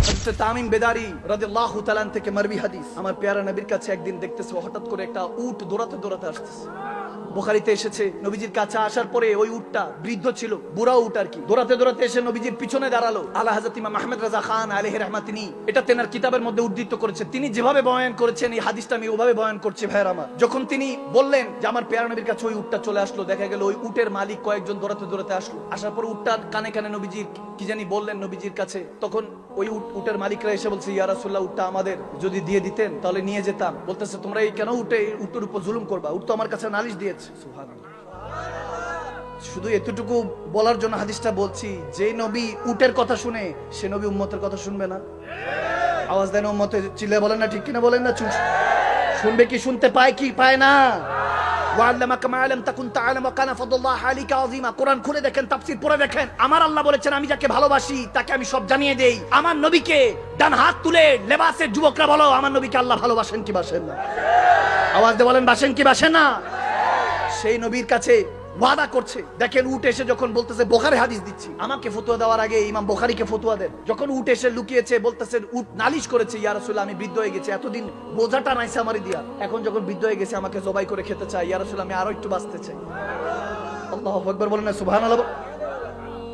হযরত তামিম বেদারি রাদিয়াল্লাহু তাআলা থেকে মারবি হাদিস, আমার প্যারা নবীর কাছে একদিন দেখতেছে হঠাৎ করে একটা উট দৌড়াতে দৌড়াতে আসতেছে। বুখারীতে এসেছে নবীজির কাছে আসার পরে ওই উটটা বৃদ্ধ ছিল, বুড়া উট আর কি, দৌড়াতে দৌড়াতে এসে নবীজির পিছনে দাঁড়ালো। আলা হযরত ইমাম আহমদ রাজা খান আলাইহি রাহমাত তিনি এটা তেনার কিতাবের মধ্যে উদ্ধৃত করেছেন। তিনি যেভাবে বয়ান করেছেন এই হাদিসটা আমি ওভাবে বয়ান করছি ভাইরা আমার। যখন তিনি বললেন যে আমার প্যারা নবীর কাছে ওই উটটা চলে আসলো, দেখা গেল ওই উটের মালিক কয়েকজন দৌড়াতে দৌড়াতে আসলো। আসার পর উটটার কানে কানে নবীজির কি জানি বললেন নবীজির কাছে। তখন ওই উটের মালিকরা এসে বলছে, ইয়া রাসূলুল্লাহ, উটটা আমাদের, যদি দিয়ে দিতেন তাহলে নিয়ে যেতাম। বলতেছে, তোমরা এই কেন উটের উপর জুলুম করবা? উট তো আমার কাছে নালিশ দিয়েছে। সুবহানাল্লাহ। শুধু এতটুকু বলার জন্য হাদিসটা বলছি, যে নবী উটের কথা শুনে সে নবী উম্মতের কথা শুনবে না? আওয়াজ দেন উম্মতে, চিল্লায়ে বলেন না, ঠিক কিনা বলেন না? শুনবে কি? শুনতে পায় কি পায় না? ওয়াল্লামাকা মা লাম তাকুন তাআলাম ওয়া কানা ফাদলুল্লাহি আলাইকা আযীমা। কোরআন খুলে দেখেন, তাফসীর পড়ে দেখেন। আমার আল্লাহ বলেছেন আমি যাকে ভালোবাসি তাকে আমি সব জানিয়ে দেই। আমার নবীকে ডান হাত তুলে লেবাসের যুবকরা বলো, আমার নবীকে আল্লাহ ভালোবাসেন কি বাসেন না? আওয়াজ দিয়ে বলেন, বাসেন কি বাসেন না? সেই নবীর কাছে ওয়াদা করছে। দেখেন উট এসে যখন বলতেছে, বুখারী হাদিস দিচ্ছি, আমাকে ফতোয়া দেওয়ার আগে ইমাম বুখারীকে ফতোয়া দেন। যখন উট এসে লুকিয়েছে, বলতেছে উট নালিশ করেছে, ইয়া রাসূলুল্লাহ, আমি বৃদ্ধ হয়ে গেছি, এতদিন বোঝাটা নাইছে আমারই দিয়া, এখন যখন বৃদ্ধ হয়ে গেছে আমাকে জবাই করে খেতে চাই। ইয়া রাসূলুল্লাহ, আমি আরো একটু বাঁচতে চাই। আল্লাহু আকবার বলেন না সুবহানাল্লাহ।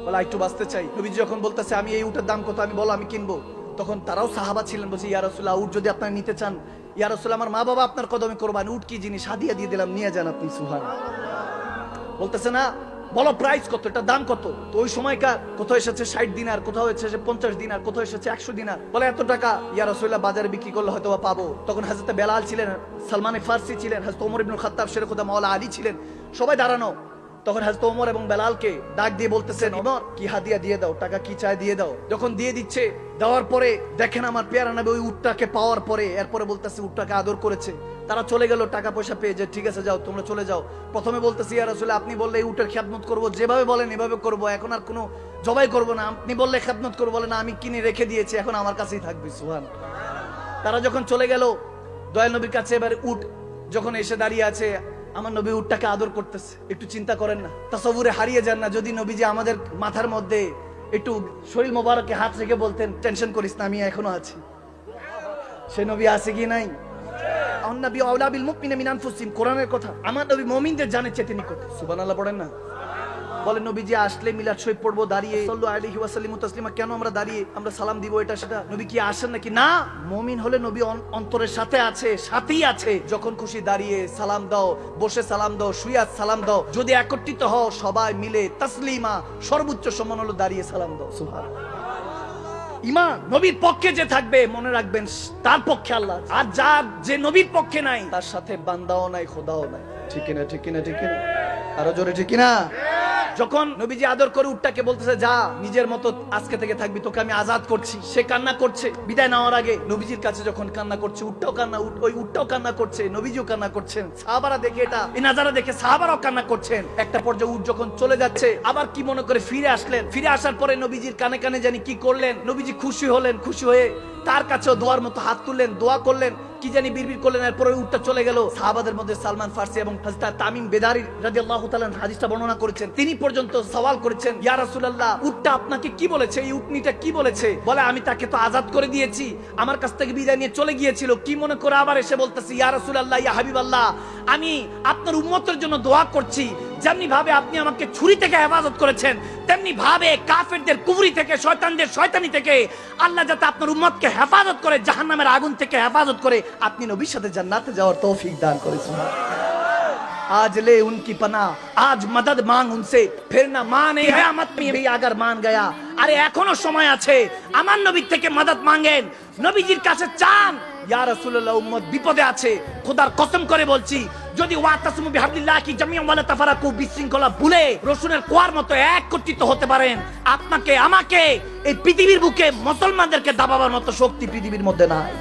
বলে একটু বাঁচতে চাই। নবীজি যখন বলতেছে আমি এই উটের দাম কত, আমি বলো আমি কিনবো, তখন তারাও সাহাবা ছিলেন, বলছে ইয়া রাসূলুল্লাহ, উট যদি আপনারা নিতে চান, ইয়া রাসূলুল্লাহ, আমার মা বাবা আপনার কদমে কোরবান, উট কি জিনিস, হাদিয়া দিয়ে দিলাম, নিয়ে যান আপনি। সুবহানাল্লাহ। বলতেছে না, বলো প্রাইস কত, এটা দাম কত? তো ওই সময়কার কোথাও এসেছে 60 দিনার, কোথাও এসেছে 50 দিনার, কোথাও এসেছে 100 দিনার। বলে এত টাকা ইয়া রাসূলুল্লাহ, বাজারে বিক্রি করলে হয়তো পাবো। তখন হযরত বেলাল ছিলেন, সালমান ফারসি ছিলেন, হযরত ওমর ইবনে খাত্তাব শেরে খুদা মাওলা আলী ছিলেন, সবাই দাঁড়ানো। তখন হযরত ওমর এবং বেলালকে ডাক দিয়ে বলতেছেন, ওমর কি হাদিয়া দিয়ে দাও, টাকা কি চাই দিয়ে দাও। যখন দিয়ে দিচ্ছে, দেওয়ার পরে দেখেন আমার পেয়ারা নবী ওই উটটাকে পাওয়ার পরে এরপরে বলতেছে উটটাকে আদর করেছে। তারা চলে গেল টাকা পয়সা পেয়ে, যে ঠিক আছে যাও তোমরা চলে যাও। প্রথমে বলতেছি ইয়া রাসূলুল্লাহ, আপনি বললে এই উটের খেদমত করব, যেভাবে বলেন এভাবে করব, এখন আর কোনো জবাই করব না। আপনি বললে খেদমত করব, বলে না আমি কিনে রেখে দিয়েছি, এখন আমার কাছেই থাকবে। সুবহানাল্লাহ। তারা যখন চলে গেল, দয়াল নবীর কাছে এবার উট যখন এসে দাঁড়িয়ে আছে, আমার নবী উটটাকে আদর করতেছে। একটু চিন্তা করেন না, তাসাউরে হারিয়ে যান না, যদি নবীজি আমাদের মাথার মধ্যে একটু শরীর মোবারকে হাত রেখে বলতেন, টেনশন করিস না, আমি এখনো আছি। সে নবী আছে কি নাই? নবী আওলা বিল মুমিনিনা মিন আনফুসিহিম, কোরআনের কথা। আমার নবী মুমিনদের জানের চেয়ে নিকট। সুবহানাল্লাহ পড়েন না? বলেন নবীজি আসলে মিলাদ শরীফ পড়বো দাঁড়িয়ে, সাল্লাল্লাহু আলাইহি ওয়াসাল্লাম তাসলিমা, কেন আমরা দাঁড়িয়ে আমরা সালাম দিব এটা সেটা? নবী কি আসেন নাকি? না, মুমিন হলে নবী অন্তরের সাথে আছে, সাথেই আছে। যখন খুশি দাঁড়িয়ে সালাম দাও, বসে সালাম দাও, শুয়ে সালাম দাও। যদি একত্রিত হও সবাই মিলে তাসলিমা, সর্বোচ্চ সম্মান হলো দাঁড়িয়ে সালাম দাও। সুবহানাল্লাহ। ঈমান নবীর পক্ষে যে থাকবে মনে রাখবেন তার পক্ষে আল্লাহ, আর যার যে নবীর পক্ষে নাই তার সাথে বান্দাও নাই, খোদাও নাই। ঠিক কিনা? ঠিক কিনা? ঠিক কিনা? আরো জোরে ঠিক কিনা? যখন নবীজি আদর করে উটটাকে বলতেছে, যা নিজের মতো আজকে থেকে থাকবি, তোকে আমি আজাদ করছি, সে কান্না করছে। বিদায় নেওয়ার আগে নবীজির কাছে যখন কান্না করছে, উটটাও কান্না, ওই উটটাও কান্না করছে, নবীজিও কান্না করছেন। সাহাবারা দেখে এটা, এই নাজারা দেখে সাহাবারাও কান্না করছেন। একটা পর্যায়ে উট যখন চলে যাচ্ছে, আবার কি মনে করে ফিরে আসলেন। ফিরে আসার পরে নবীজির কানে কানে জানি কি করলেন, নবীজি খুশি হলেন। খুশি হয়ে তার কাছেও দোয়ার মতো হাত তুললেন, দোয়া করলেন, কি জানি বিড়বিড় করলেন। এরপরে উটটা চলে গেল। সাহাবাদের মধ্যে সালমান ফারসি এবং হযরত তামিম বেদারি রাদিয়াল্লাহু তাআলা হাদিসটা বর্ণনা করেছেন। তিনি পর্যন্ত সওয়াল করেছেন, ইয়া রাসূলুল্লাহ, উটটা আপনাকে কি বলেছে, এই উটনিটা কি বলেছে? বলে আমি তাকে তো আজাদ করে দিয়েছি, আমার কাছ থেকে বিদায় নিয়ে চলে গিয়েছিল। কি মনে করে আবার এসে বলতেছি, ইয়া রাসূলুল্লাহ, ইয়া হাবিবাল্লাহ, আমি আপনার উম্মতের জন্য দোয়া করছি, যেমনি ভাবে আপনি আমাকে ছুরি থেকে হেফাজত করেছেন, তেমনি ভাবে কাফেরদের কুফরি থেকে, শয়তানদের শয়তানি থেকে আল্লাহ যাতে আপনার উম্মতকে হেফাজত করে, জাহান্নামের আগুন থেকে হেফাজত করে আপনি নবীর সাথে জান্নাতে যাওয়ার তৌফিক দান করেছেন। आज ले उनकी पना, आज मदद मांग उनसे, फिर ना माने कयामत में भी अगर मान गया। আরে এখনো সময় আছে, আমার নবী থেকে মদদ মাঙ্গেন, নবীজির কাছে চান। ইয়া রাসূলুল্লাহ, উম্মত বিপদে আছে, খোদার কসম করে বলছি, যদি ওয়াতাসমু বিহাবলিল্লাহ কি জামিআন ওয়ালা তাফারাকু, বিশৃঙ্খলা ভুলে রসুলের কোয়ার মতো একত্রিত হতে পারেন, আপনাকে আমাকে এই পৃথিবীর বুকে মুসলমানদেরকে দাবাবার মতো শক্তি পৃথিবীর মধ্যে নাই।